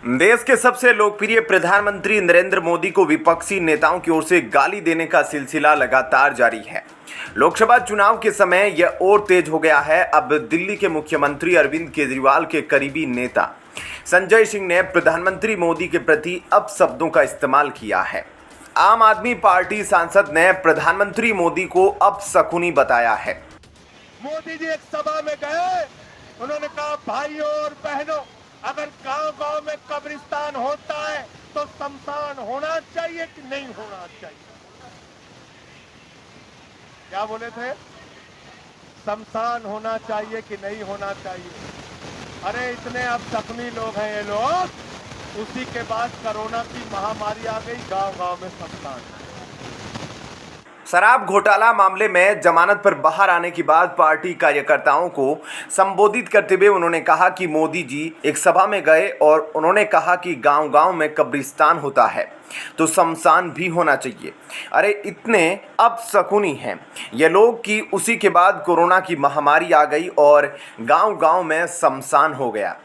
देश के सबसे लोकप्रिय प्रधानमंत्री नरेंद्र मोदी को विपक्षी नेताओं की ओर से गाली देने का सिलसिला लगातार जारी है। लोकसभा चुनाव के समय यह और तेज हो गया है। अब दिल्ली के मुख्यमंत्री अरविंद केजरीवाल के करीबी नेता संजय सिंह ने प्रधानमंत्री मोदी के प्रति अपशब्दों का इस्तेमाल किया है। आम आदमी पार्टी सांसद ने प्रधानमंत्री मोदी को अपशकुनी बताया है। मोदी जी एक सभा में गए, उन्होंने कहा भाइयों और बहनों, अगर गांव-गांव में कब्रिस्तान होता है तो शमशान होना चाहिए कि नहीं होना चाहिए? क्या बोले थे? शमशान होना चाहिए कि नहीं होना चाहिए? अरे इतने अब तकनी लोग हैं ये लोग। उसी के बाद कोरोना की महामारी आ गई, गांव-गांव में शमशान। शराब घोटाला मामले में जमानत पर बाहर आने के बाद पार्टी कार्यकर्ताओं को संबोधित करते हुए उन्होंने कहा कि मोदी जी एक सभा में गए और उन्होंने कहा कि गांव-गांव में कब्रिस्तान होता है तो शमशान भी होना चाहिए। अरे इतने अपशकुनी हैं ये लोग कि उसी के बाद कोरोना की महामारी आ गई और गांव-गांव में शमशान हो गया।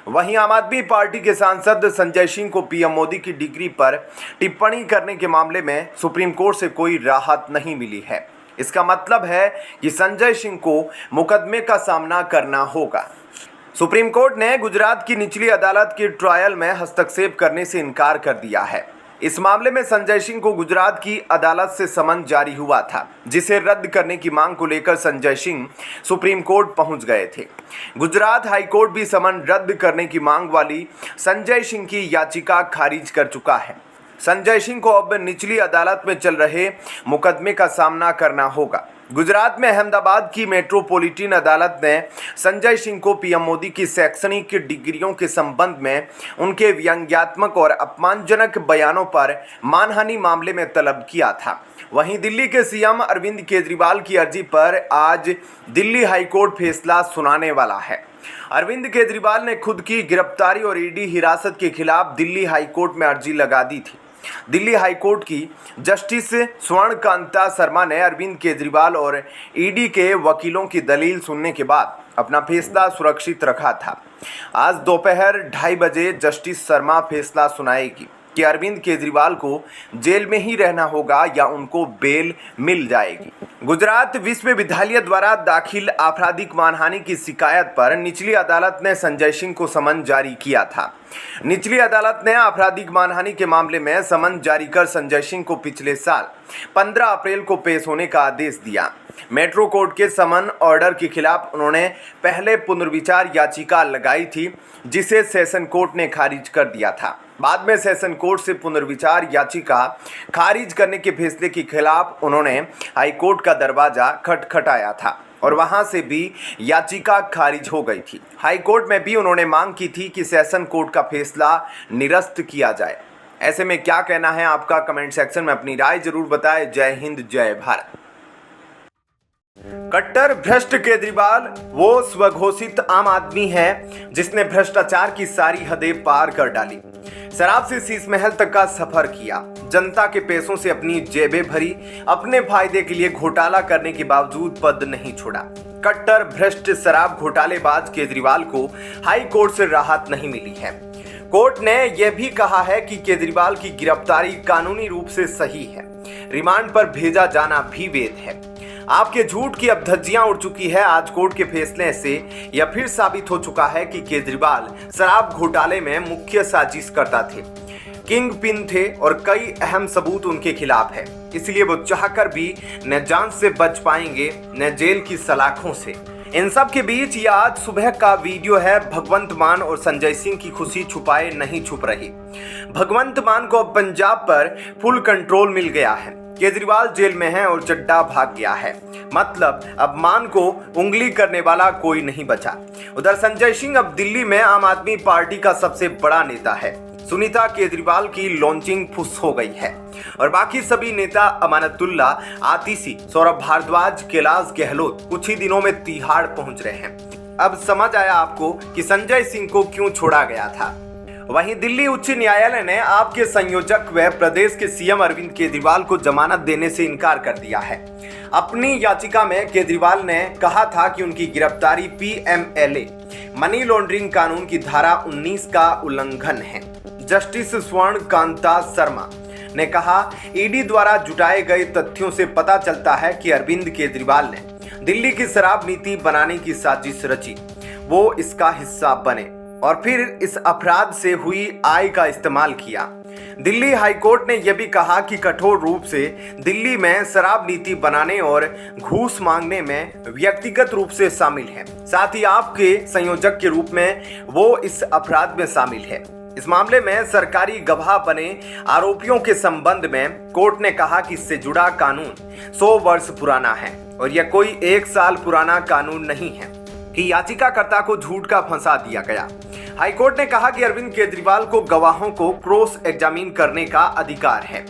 वहीं आम आदमी पार्टी के सांसद संजय सिंह को पीएम मोदी की डिग्री पर टिप्पणी करने के मामले में सुप्रीम कोर्ट से कोई राहत नहीं मिली है। इसका मतलब है कि संजय सिंह को मुकदमे का सामना करना होगा। सुप्रीम कोर्ट ने गुजरात की निचली अदालत के ट्रायल में हस्तक्षेप करने से इनकार कर दिया है। इस मामले में संजय सिंह को गुजरात की अदालत से समन जारी हुआ था, जिसे रद्द करने की मांग को लेकर संजय सिंह सुप्रीम कोर्ट पहुंच गए थे। गुजरात हाई कोर्ट भी समन रद्द करने की मांग वाली संजय सिंह की याचिका खारिज कर चुका है। संजय सिंह को अब निचली अदालत में चल रहे मुकदमे का सामना करना होगा। गुजरात में अहमदाबाद की मेट्रोपॉलिटन अदालत ने संजय सिंह को पीएम मोदी की शैक्षणिक डिग्रियों के संबंध में उनके व्यंग्यात्मक और अपमानजनक बयानों पर मानहानि मामले में तलब किया था। वहीं दिल्ली के सीएम अरविंद केजरीवाल की अर्जी पर आज दिल्ली हाईकोर्ट फैसला सुनाने वाला है। अरविंद केजरीवाल ने खुद की गिरफ्तारी और ईडी हिरासत के खिलाफ दिल्ली हाईकोर्ट में अर्जी लगा दी थी। दिल्ली हाईकोर्ट की जस्टिस स्वर्णकांता शर्मा ने अरविंद केजरीवाल और ईडी के वकीलों की दलील सुनने के बाद अपना फैसला सुरक्षित रखा था। आज दोपहर 2:30 बजे जस्टिस शर्मा फैसला सुनाएगी कि अरविंद केजरीवाल को जेल में ही रहना होगा या उनको बेल मिल जाएगी। गुजरात विश्वविद्यालय द्वारा दाखिल आपराधिक मानहानि की शिकायत पर निचली अदालत ने संजय सिंह को समन जारी किया था। निचली अदालत ने आपराधिक मानहानि के मामले में समन जारी कर संजय सिंह को पिछले साल 15 अप्रैल को पेश होने का आदेश दिया। मेट्रो कोर्ट के समन ऑर्डर के खिलाफ उन्होंने पहले पुनर्विचार याचिका लगाई थी, जिसे सेशन कोर्ट ने खारिज कर दिया था। बाद में सेशन कोर्ट से पुनर्विचार याचिका खारिज करने के फैसले के खिलाफ उन्होंने हाईकोर्ट का दरवाजा खटखटाया था और वहां से भी याचिका खारिज हो गई थी। हाईकोर्ट में भी उन्होंने मांग की थी कि सेशन कोर्ट का फैसला निरस्त किया जाए। ऐसे में क्या कहना है आपका? कमेंट सेक्शन में अपनी राय जरूर बताएं। जय हिंद, जय भारत। कट्टर भ्रष्ट केजरीवाल वो स्वघोषित आम आदमी है जिसने भ्रष्टाचार की सारी हदें पार कर डाली, शराब से शीश महल तक का सफर किया, जनता के पैसों से अपनी जेबें भरी, अपने फायदे के लिए घोटाला करने के बावजूद पद नहीं छोड़ा। कट्टर भ्रष्ट शराब घोटालेबाज केजरीवाल को हाई कोर्ट से राहत नहीं मिली है। कोर्ट ने यह भी कहा है कि केजरीवाल की गिरफ्तारी कानूनी रूप से सही है, रिमांड पर भेजा जाना भी वैध है। आपके झूठ की अब धज्जियां उड़ चुकी है। आज कोर्ट के फैसले से यह फिर साबित हो चुका है कि केजरीवाल शराब घोटाले में मुख्य साजिश करता थे, किंग पिन थे और कई अहम सबूत उनके खिलाफ है। इसलिए वो चाहकर भी न जान से बच पाएंगे न जेल की सलाखों से। इन सब के बीच ये आज सुबह का वीडियो है। भगवंत मान और संजय सिंह की खुशी छुपाए नहीं छुप रही। भगवंत मान को अब पंजाब पर फुल कंट्रोल मिल गया है। केजरीवाल जेल में है और चड्डा भाग गया है, मतलब अब मान को उंगली करने वाला कोई नहीं बचा। उधर संजय सिंह अब दिल्ली में आम आदमी पार्टी का सबसे बड़ा नेता है। सुनीता केजरीवाल की लॉन्चिंग फुस हो गई है और बाकी सभी नेता अमानतुल्ला, आतिशी, सौरभ भारद्वाज, कैलाश गहलोत कुछ ही दिनों में तिहाड़ पहुंच रहे हैं। अब समझ आया आपको कि संजय सिंह को क्यों छोड़ा गया था। वहीं दिल्ली उच्च न्यायालय ने आपके संयोजक व प्रदेश के सीएम अरविंद केजरीवाल को जमानत देने से इनकार कर दिया है। अपनी याचिका में केजरीवाल ने कहा था कि उनकी गिरफ्तारी पीएमएलए मनी लॉन्ड्रिंग कानून की धारा 19 का उल्लंघन है। जस्टिस स्वर्ण कांता शर्मा ने कहा, ईडी द्वारा जुटाए गए तथ्यों से पता चलता है कि अरविंद केजरीवाल ने दिल्ली की शराब नीति बनाने की साजिश रची, वो इसका हिस्सा बने और फिर इस अपराध से हुई आय का इस्तेमाल किया। दिल्ली हाईकोर्ट ने यह भी कहा कि कठोर रूप से दिल्ली में शराब नीति बनाने और घूस मांगने में व्यक्तिगत रूप से शामिल है। साथ ही आपके संयोजक के रूप में वो इस अपराध में शामिल है। इस मामले में सरकारी गवाह बने आरोपियों के संबंध में कोर्ट ने कहा कि इससे जुड़ा कानून 100 वर्ष पुराना है और यह कोई 1 साल पुराना कानून नहीं है कि याचिकाकर्ता को झूठ का फंसा दिया गया। हाईकोर्ट ने कहा कि अरविंद केजरीवाल को गवाहों को क्रॉस एग्जामिन करने का अधिकार है।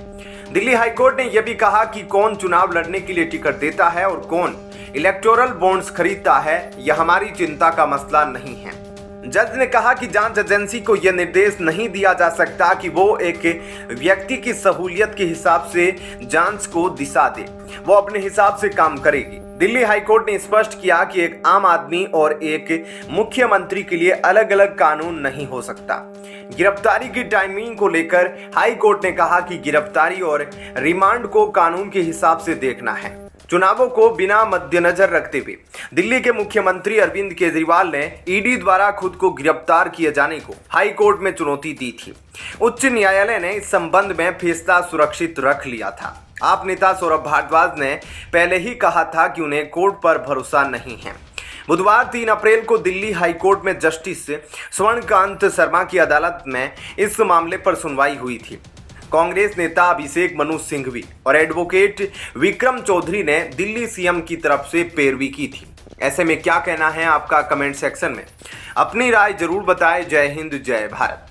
दिल्ली हाईकोर्ट ने यह भी कहा कि कौन चुनाव लड़ने के लिए टिकट देता है और कौन इलेक्टोरल बॉन्ड्स खरीदता है, यह हमारी चिंता का मसला नहीं है। जज ने कहा कि जांच एजेंसी को यह निर्देश नहीं दिया जा सकता कि वो एक व्यक्ति की सहूलियत के हिसाब से जांच को दिशा दे, वो अपने हिसाब से काम करेगी। दिल्ली हाईकोर्ट ने स्पष्ट किया कि एक आम आदमी और एक मुख्यमंत्री के लिए अलग अलग कानून नहीं हो सकता। गिरफ्तारी की टाइमिंग को लेकर हाई कोर्ट ने कहा कि गिरफ्तारी और रिमांड को कानून के हिसाब से देखना है। चुनावों को बिना मद्देनजर रखते हुए दिल्ली के मुख्यमंत्री अरविंद केजरीवाल ने ईडी द्वारा खुद को गिरफ्तार किए जाने को हाई कोर्ट में चुनौती दी थी। उच्च न्यायालय ने इस संबंध में फैसला सुरक्षित रख लिया था। आप नेता सौरभ भारद्वाज ने पहले ही कहा था कि उन्हें कोर्ट पर भरोसा नहीं है। बुधवार 3 अप्रैल को दिल्ली हाईकोर्ट में जस्टिस स्वर्णकांत शर्मा की अदालत में इस मामले पर सुनवाई हुई थी। कांग्रेस नेता अभिषेक मनु सिंघवी और एडवोकेट विक्रम चौधरी ने दिल्ली सीएम की तरफ से पैरवी की थी। ऐसे में क्या कहना है आपका, कमेंट सेक्शन में अपनी राय जरूर बताएं। जय हिंद, जय भारत।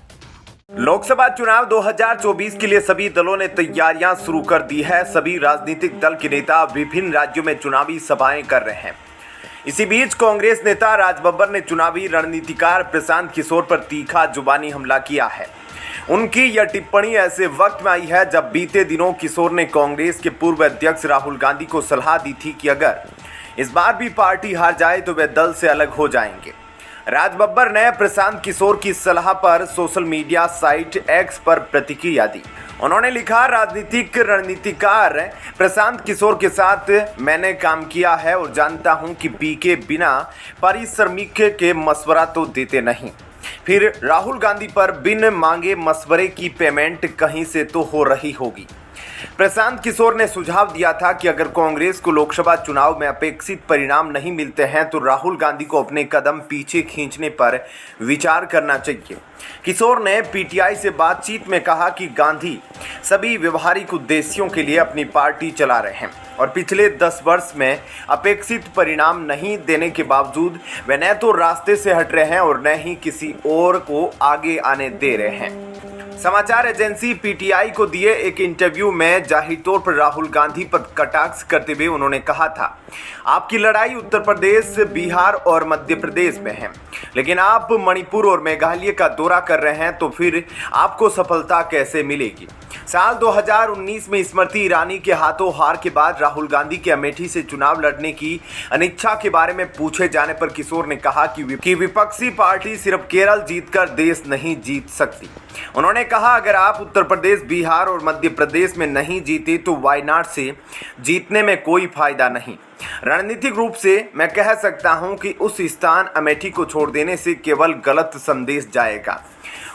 लोकसभा चुनाव 2024 के लिए सभी दलों ने तैयारियां शुरू कर दी है। सभी राजनीतिक दल के नेता विभिन्न राज्यों में चुनावी सभाएं कर रहे हैं। इसी बीच कांग्रेस नेता राज बब्बर ने चुनावी रणनीतिकार प्रशांत किशोर पर तीखा जुबानी हमला किया है। उनकी यह टिप्पणी ऐसे वक्त में आई है जब बीते दिनों किशोर ने कांग्रेस के पूर्व अध्यक्ष राहुल गांधी को सलाह दी थी कि अगर इस बार भी पार्टी हार जाए तो वे दल से अलग हो जाएंगे। राज बब्बर ने प्रशांत किशोर की सलाह पर सोशल मीडिया साइट एक्स पर प्रतिक्रिया दी। उन्होंने लिखा, राजनीतिक रणनीतिकार प्रशांत किशोर के साथ मैंने काम किया है और जानता हूं कि पीके बिना पारिश्रमिक के मशवरा तो देते नहीं। फिर राहुल गांधी पर बिन मांगे मशवरे की पेमेंट कहीं से तो हो रही होगी। प्रशांत किशोर ने सुझाव दिया था कि अगर कांग्रेस को लोकसभा चुनाव में अपेक्षित परिणाम नहीं मिलते हैं तो राहुल गांधी को अपने कदम पीछे खींचने पर विचार करना चाहिए। किशोर ने पीटीआई से बातचीत में कहा कि गांधी सभी व्यवहारिक उद्देश्यों के लिए अपनी पार्टी चला रहे हैं और पिछले 10 वर्ष में अपेक्षित परिणाम नहीं देने के बावजूद वे न तो रास्ते से हट रहे हैं और न ही किसी और को आगे आने दे रहे हैं। समाचार एजेंसी पीटीआई को दिए एक इंटरव्यू में जाहिर तौर पर राहुल गांधी पर कटाक्ष करते हुए उन्होंने कहा था, आपकी लड़ाई उत्तर प्रदेश, बिहार और मध्य प्रदेश में है, लेकिन आप मणिपुर और मेघालय का दौरा कर रहे हैं तो फिर आपको सफलता कैसे मिलेगी। साल 2019 में स्मृति ईरानी के हाथों हार के बाद राहुल गांधी के अमेठी से चुनाव लड़ने की अनिच्छा के बारे में पूछे जाने पर किशोर ने कहा कि विपक्षी पार्टी सिर्फ केरल जीतकर देश नहीं जीत सकती। उन्होंने कहा, अगर आप उत्तर प्रदेश, बिहार और मध्य प्रदेश में नहीं जीते तो वायनाड से जीतने में कोई फायदा नहीं। रणनीतिक रूप से मैं कह सकता हूं कि उस स्थान अमेठी को छोड़ देने से केवल गलत संदेश जाएगा।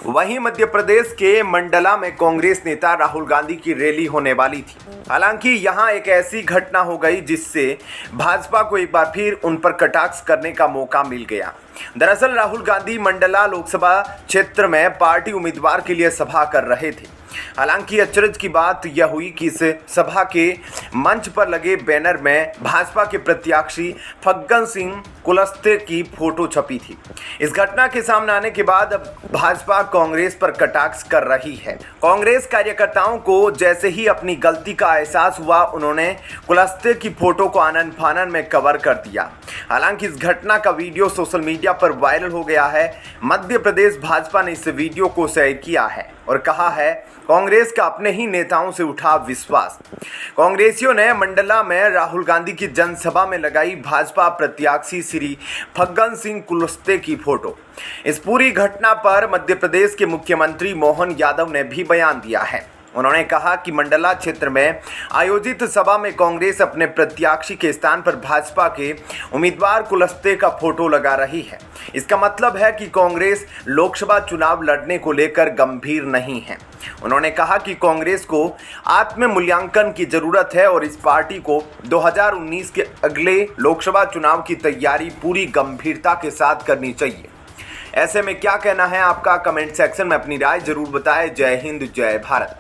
वहीं मध्य प्रदेश के मंडला में कांग्रेस नेता राहुल गांधी की रैली होने वाली थी। हालांकि यहां एक ऐसी घटना हो गई जिससे भाजपा को एक बार फिर उन पर कटाक्ष करने का मौका मिल गया। दरअसल राहुल गांधी मंडला लोकसभा क्षेत्र में पार्टी उम्मीदवार के लिए सभा कर रहे थे। हालांकि अचरज की बात यह हुई कि इस सभा के मंच पर लगे बैनर में भाजपा के प्रत्याशी फग्गन सिंह कुलस्ते की फोटो छपी थी। इस घटना के सामने आने के बाद अब भाजपा कांग्रेस पर कटाक्ष कर रही है। कांग्रेस कार्यकर्ताओं को जैसे ही अपनी गलती का एहसास हुआ, उन्होंने कुलस्ते की फोटो को आनन फानन में कवर कर दिया। हालांकि इस घटना का वीडियो सोशल मीडिया मीडिया पर वायरल हो गया है। मध्य प्रदेश भाजपा ने इस वीडियो को शेयर किया है और कहा है, कांग्रेस का अपने ही नेताओं से उठा विश्वास। कांग्रेसियों ने मंडला में राहुल गांधी की जनसभा में लगाई भाजपा प्रत्याशी श्री फग्गन सिंह कुलस्ते की फोटो। इस पूरी घटना पर मध्य प्रदेश के मुख्यमंत्री मोहन यादव ने भी बयान दिया है। उन्होंने कहा कि मंडला क्षेत्र में आयोजित सभा में कांग्रेस अपने प्रत्याशी के स्थान पर भाजपा के उम्मीदवार कुलस्ते का फोटो लगा रही है। इसका मतलब है कि कांग्रेस लोकसभा चुनाव लड़ने को लेकर गंभीर नहीं है। उन्होंने कहा कि कांग्रेस को आत्म-मूल्यांकन की जरूरत है और इस पार्टी को 2019 के अगले लोकसभा चुनाव की तैयारी पूरी गंभीरता के साथ करनी चाहिए। ऐसे में क्या कहना है आपका? कमेंट सेक्शन में अपनी राय जरूर बताएं। जय हिंद, जय भारत।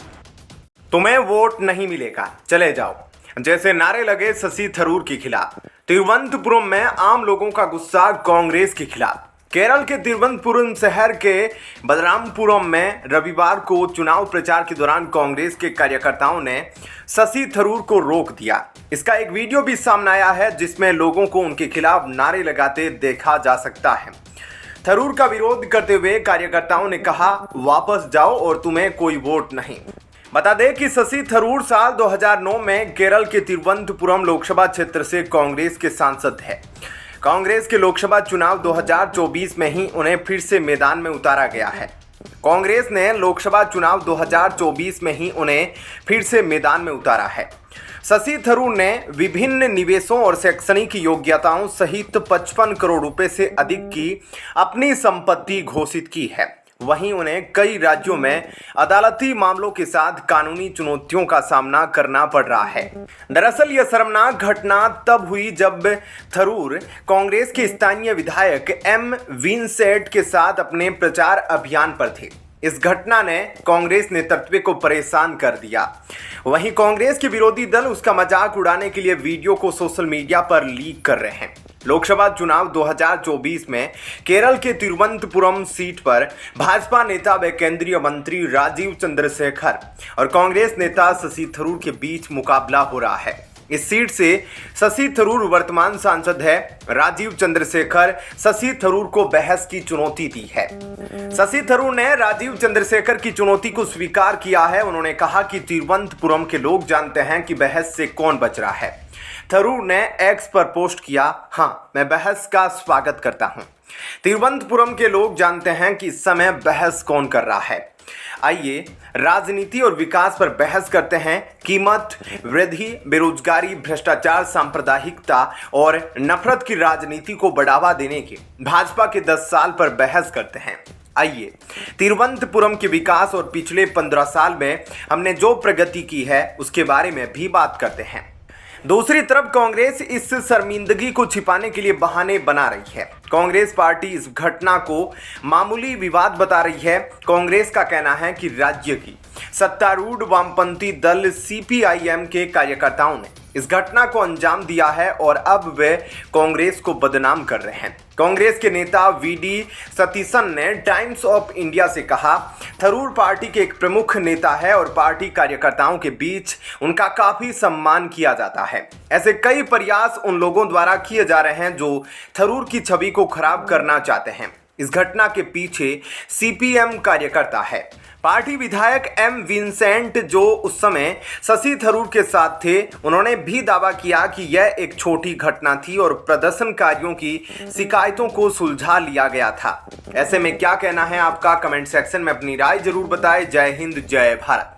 तुम्हें वोट नहीं मिलेगा, चले जाओ, जैसे नारे लगे शशि थरूर के खिलाफ। तिरुवनंतपुरम में आम लोगों का गुस्सा कांग्रेस के खिलाफ। केरल के तिरुवनंतपुरम शहर के बलरामपुरम में रविवार को चुनाव प्रचार के दौरान कांग्रेस के कार्यकर्ताओं ने शशि थरूर को रोक दिया। इसका एक वीडियो भी सामने आया है जिसमें लोगों को उनके खिलाफ नारे लगाते देखा जा सकता है। थरूर का विरोध करते हुए कार्यकर्ताओं ने कहा, वापस जाओ और तुम्हें कोई वोट नहीं। बता दें कि शशि थरूर साल 2009 में केरल के तिरुवनंतपुरम लोकसभा क्षेत्र से कांग्रेस के सांसद है। कांग्रेस के लोकसभा चुनाव 2024 में ही उन्हें फिर से मैदान में उतारा गया है। कांग्रेस ने लोकसभा चुनाव 2024 में ही उन्हें फिर से मैदान में उतारा है। शशि थरूर ने विभिन्न निवेशों और शैक्षणिक योग्यताओं सहित 55 करोड़ रुपए से अधिक की अपनी संपत्ति घोषित की है। वहीं उन्हें कई राज्यों में अदालती मामलों के साथ कानूनी चुनौतियों का सामना करना पड़ रहा है। दरअसल यह शर्मनाक घटना तब हुई जब थरूर कांग्रेस के स्थानीय विधायक एम विंसेंट के साथ अपने प्रचार अभियान पर थे। इस घटना ने कांग्रेस नेतृत्व को परेशान कर दिया। वहीं कांग्रेस के विरोधी दल उसका मजाक उड़ाने के लिए वीडियो को सोशल मीडिया पर लीक कर रहे हैं। लोकसभा चुनाव 2024 में केरल के तिरुवनंतपुरम सीट पर भाजपा नेता व केंद्रीय मंत्री राजीव चंद्रशेखर और कांग्रेस नेता शशि थरूर के बीच मुकाबला हो रहा है। इस सीट से शशि थरूर वर्तमान सांसद है। राजीव चंद्रशेखर शशि थरूर को बहस की चुनौती दी है। शशि थरूर ने राजीव चंद्रशेखर की चुनौती को स्वीकार किया है। उन्होंने कहा कि तिरुवनंतपुरम के लोग जानते हैं कि बहस से कौन बच रहा है। थरूर ने एक्स पर पोस्ट किया, हाँ, मैं बहस का स्वागत करता हूं। तिरुवनंतपुरम के लोग जानते हैं कि इस समय बहस कौन कर रहा है। आइए राजनीति और विकास पर बहस करते हैं। कीमत वृद्धि, बेरोजगारी, भ्रष्टाचार, सांप्रदायिकता और नफरत की राजनीति को बढ़ावा देने के भाजपा के 10 साल पर बहस करते हैं। आइए तिरुवनंतपुरम के विकास और पिछले 15 साल में हमने जो प्रगति की है उसके बारे में भी बात करते हैं। दूसरी तरफ कांग्रेस इस शर्मिंदगी को छिपाने के लिए बहाने बना रही है। कांग्रेस पार्टी इस घटना को मामूली विवाद बता रही है। कांग्रेस का कहना है कि राज्य की सत्तारूढ़ वामपंथी दल सीपीआईएम के कार्यकर्ताओं ने इस घटना को अंजाम दिया है और अब वे कांग्रेस को बदनाम कर रहे हैं। कांग्रेस के नेता वीडी सतीशन ने टाइम्स ऑफ इंडिया से कहा, थरूर पार्टी के एक प्रमुख नेता है और पार्टी कार्यकर्ताओं के बीच उनका काफी सम्मान किया जाता है। ऐसे कई प्रयास उन लोगों द्वारा किए जा रहे हैं जो थरूर की छवि को खराब करना चाहते हैं। इस घटना के पीछे सीपीएम कार्यकर्ता है। पार्टी विधायक एम विंसेंट जो उस समय शशि थरूर के साथ थे, उन्होंने भी दावा किया कि यह एक छोटी घटना थी और प्रदर्शनकारियों की शिकायतों को सुलझा लिया गया था। ऐसे में क्या कहना है आपका? कमेंट सेक्शन में अपनी राय जरूर बताएं। जय हिंद, जय भारत।